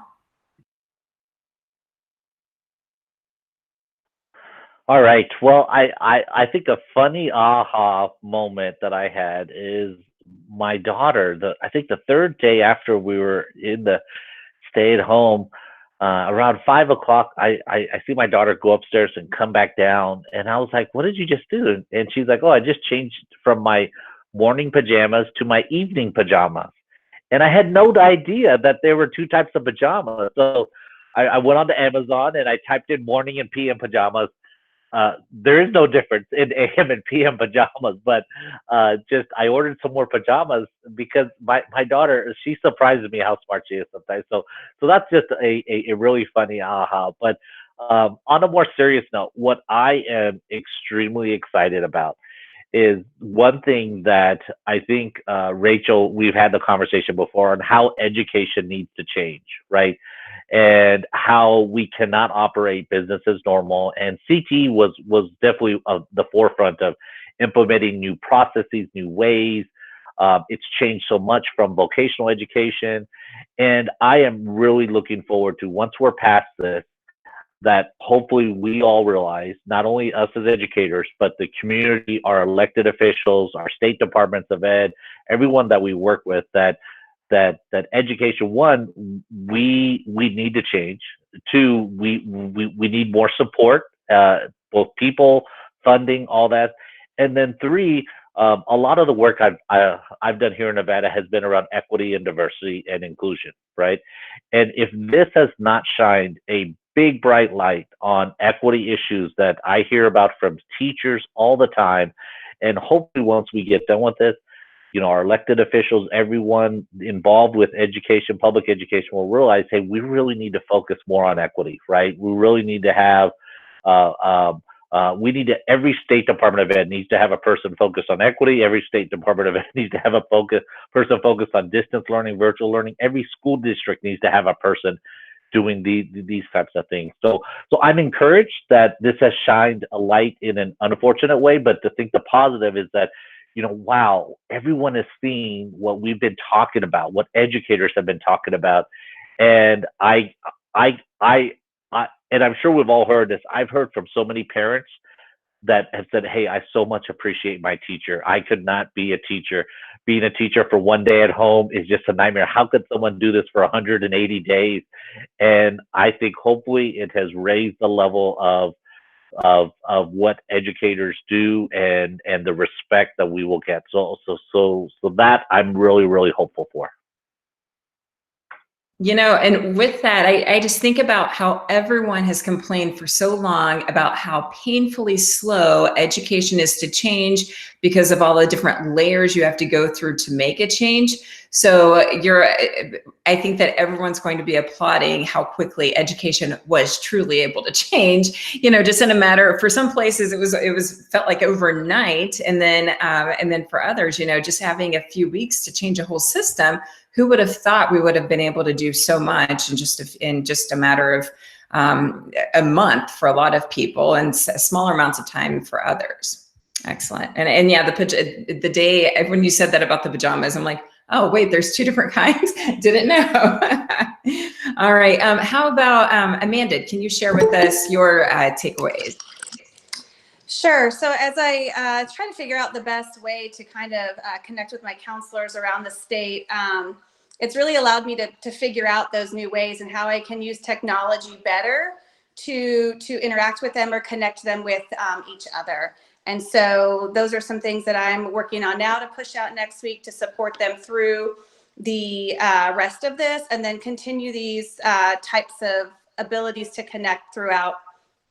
All right. Well, I think a funny aha moment that I had is my daughter. I think the third day after we were in the stay at home, around 5 o'clock, I see my daughter go upstairs and come back down, and I was like, "What did you just do?" And she's like, "Oh, I just changed from my morning pajamas to my evening pajamas," and I had no idea that there were two types of pajamas. So I went on to Amazon and I typed in morning and PM pajamas. There is no difference in AM and PM pajamas, but just I ordered some more pajamas because my daughter, she surprises me how smart she is sometimes. So that's just a really funny aha. But on a more serious note, what I am extremely excited about is one thing that I think, Rachel, we've had the conversation before on how education needs to change, right? And how we cannot operate business as normal. And CTE was definitely the forefront of implementing new processes, new ways. It's changed so much from vocational education. And I am really looking forward to, once we're past this, that hopefully we all realize, not only us as educators, but the community, our elected officials, our state departments of ed, everyone that we work with, that education, one, we need to change. Two, we need more support, both people, funding, all that. And then three, a lot of the work I've done here in Nevada has been around equity and diversity and inclusion, right? And if this has not shined a big bright light on equity issues that I hear about from teachers all the time, and hopefully once we get done with this, our elected officials, everyone involved with education, public education, will realize, hey, we really need to focus more on equity, right? We really need to have, every state department of ed needs to have a person focused on equity. Every state department of ed needs to have a person focused on distance learning, virtual learning. Every school district needs to have a person doing these types of things. So I'm encouraged that this has shined a light in an unfortunate way, but to think the positive is that, wow, everyone is seeing what we've been talking about, what educators have been talking about. And and I'm sure we've all heard this. I've heard from so many parents that have said, hey, I so much appreciate my teacher. I could not be a teacher. Being a teacher for one day at home is just a nightmare. How could someone do this for 180 days? And I think hopefully it has raised the level of what educators do and the respect that we will get. So that I'm really, really hopeful for. And with that, I just think about how everyone has complained for so long about how painfully slow education is to change because of all the different layers you have to go through to make a change. So I think that everyone's going to be applauding how quickly education was truly able to change, just in a matter, for some places it was felt like overnight. And then for others, just having a few weeks to change a whole system. Who would have thought we would have been able to do so much in just a matter of a month for a lot of people and smaller amounts of time for others? Excellent. And yeah, the day when you said that about the pajamas, I'm like, oh wait, there's two different kinds. Didn't know. All right. How about Amanda? Can you share with us your takeaways? Sure. So as I try to figure out the best way to kind of connect with my counselors around the state, it's really allowed me to figure out those new ways and how I can use technology better to interact with them or connect them with each other. And so those are some things that I'm working on now to push out next week to support them through the rest of this, and then continue these types of abilities to connect throughout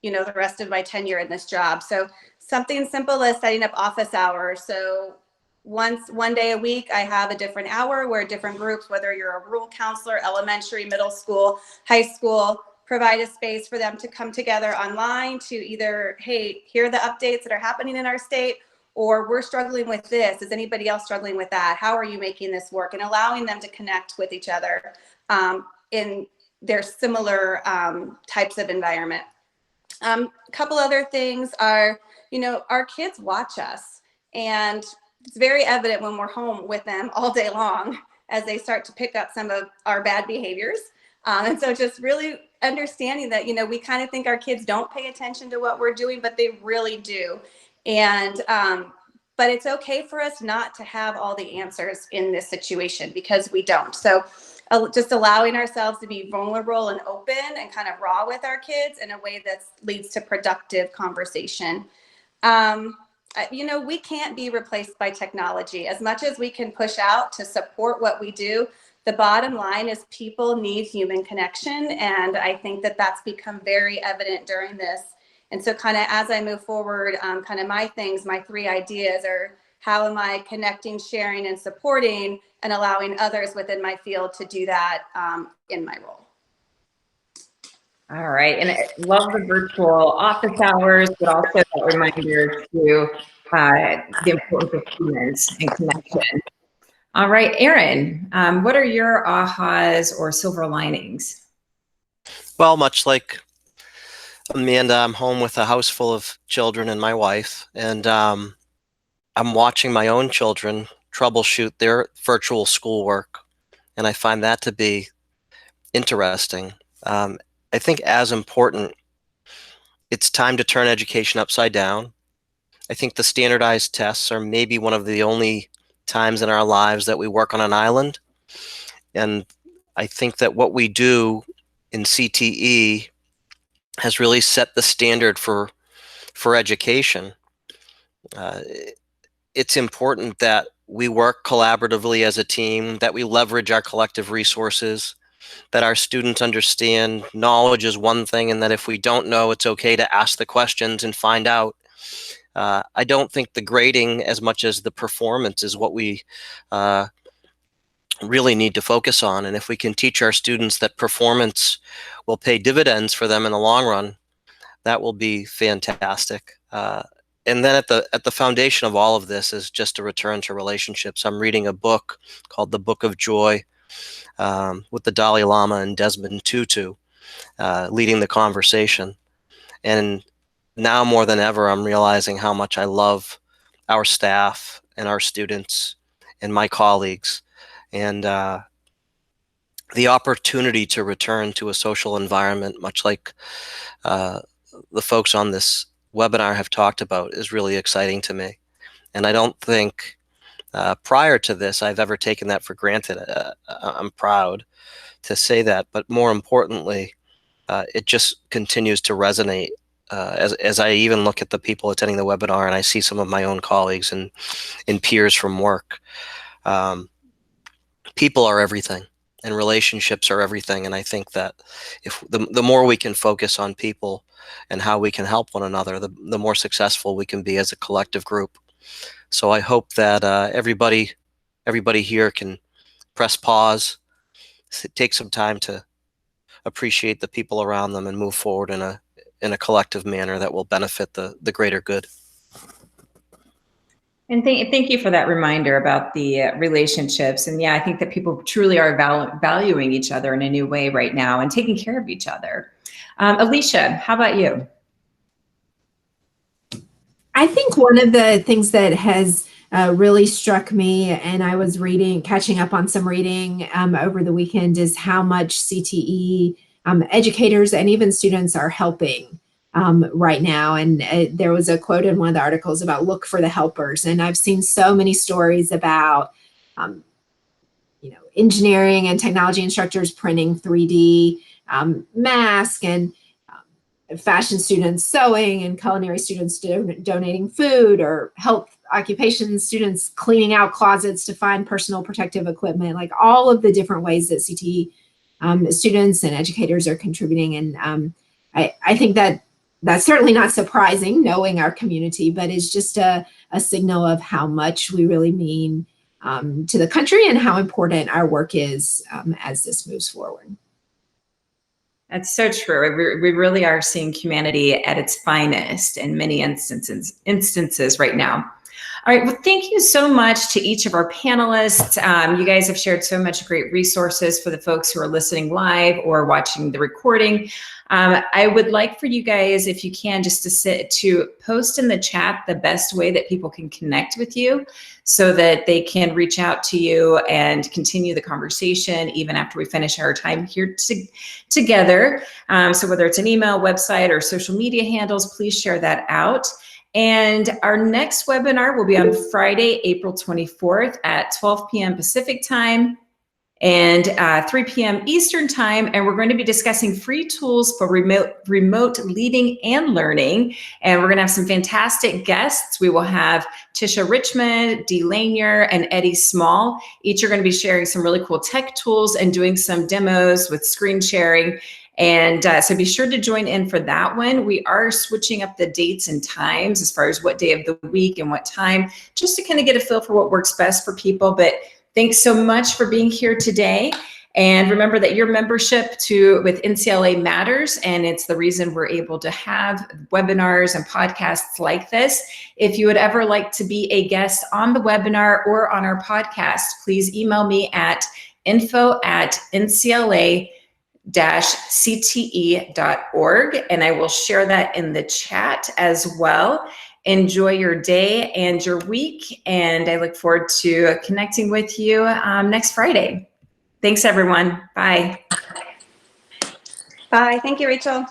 the rest of my tenure in this job. So something simple as setting up office hours. So one day a week, I have a different hour where different groups, whether you're a rural counselor, elementary, middle school, high school, provide a space for them to come together online to either, hey, here are the updates that are happening in our state, or we're struggling with this. Is anybody else struggling with that? How are you making this work? And allowing them to connect with each other in their similar types of environment. A couple other things are, our kids watch us, and it's very evident when we're home with them all day long as they start to pick up some of our bad behaviors. And so just really understanding that, we kind of think our kids don't pay attention to what we're doing, but they really do. And, but it's okay for us not to have all the answers in this situation, because we don't. So just allowing ourselves to be vulnerable and open and kind of raw with our kids in a way that leads to productive conversation. We can't be replaced by technology. As much as we can push out to support what we do, the bottom line is people need human connection. And I think that that's become very evident during this. And so kind of as I move forward, kind of my three ideas are, how am I connecting, sharing, and supporting, and allowing others within my field to do that in my role. All right, and I love the virtual office hours, but also that reminder to the importance of humans and connection. All right, Erin, what are your ahas or silver linings? Well, much like Amanda, I'm home with a house full of children and my wife, and I'm watching my own children troubleshoot their virtual schoolwork, and I find that to be interesting. I think as important, it's time to turn education upside down. I think the standardized tests are maybe one of the only times in our lives that we work on an island. And I think that what we do in CTE has really set the standard for education. It's important that we work collaboratively as a team, that we leverage our collective resources, that our students understand knowledge is one thing, and that if we don't know, it's okay to ask the questions and find out. I don't think the grading as much as the performance is what we really need to focus on. And if we can teach our students that performance will pay dividends for them in the long run, that will be fantastic. And then at the foundation of all of this is just a return to relationships. I'm reading a book called The Book of Joy with the Dalai Lama and Desmond Tutu leading the conversation. And now more than ever, I'm realizing how much I love our staff and our students and my colleagues. And the opportunity to return to a social environment, much like the folks on this webinar have talked about, is really exciting to me. And I don't think prior to this I've ever taken that for granted. I'm proud to say that, but more importantly, it just continues to resonate as I even look at the people attending the webinar and I see some of my own colleagues and peers from work. People are everything and relationships are everything. And I think that if the more we can focus on people and how we can help one another, the more successful we can be as a collective group. So I hope that everybody here can press pause, take some time to appreciate the people around them and move forward in a collective manner that will benefit the greater good. And thank you for that reminder about the relationships. And yeah, I think that people truly are valuing each other in a new way right now and taking care of each other. Alisha, how about you? I think one of the things that has really struck me, and I was catching up on some reading over the weekend, is how much CTE educators and even students are helping right now. And there was a quote in one of the articles about look for the helpers. And I've seen so many stories about, engineering and technology instructors printing 3D masks, and fashion students sewing, and culinary students donating food, or health occupation students cleaning out closets to find personal protective equipment, like all of the different ways that CTE students and educators are contributing. And I think that that's certainly not surprising knowing our community, but it's just a signal of how much we really mean to the country and how important our work is as this moves forward. That's so true. We really are seeing humanity at its finest in many instances right now. All right, well, thank you so much to each of our panelists. You guys have shared so much great resources for the folks who are listening live or watching the recording. I would like for you guys, if you can, just to post in the chat the best way that people can connect with you so that they can reach out to you and continue the conversation even after we finish our time here together. So whether it's an email, website, or social media handles, please share that out. And our next webinar will be on Friday, April 24th at 12 p.m. Pacific time and 3 p.m. Eastern time. And we're going to be discussing free tools for remote leading and learning. And we're going to have some fantastic guests. We will have Tisha Richmond, Dee Lanier, and Eddie Small. Each are going to be sharing some really cool tech tools and doing some demos with screen sharing. And so be sure to join in for that one. We are switching up the dates and times as far as what day of the week and what time, just to kind of get a feel for what works best for people. But thanks so much for being here today. And remember that your membership with NCLA matters, and it's the reason we're able to have webinars and podcasts like this. If you would ever like to be a guest on the webinar or on our podcast, please email me at info@ncla-cte.org, and I will share that in the chat as well. Enjoy your day and your week, and I look forward to connecting with you next Friday. Thanks, everyone. Bye. Bye. Thank you, Rachel.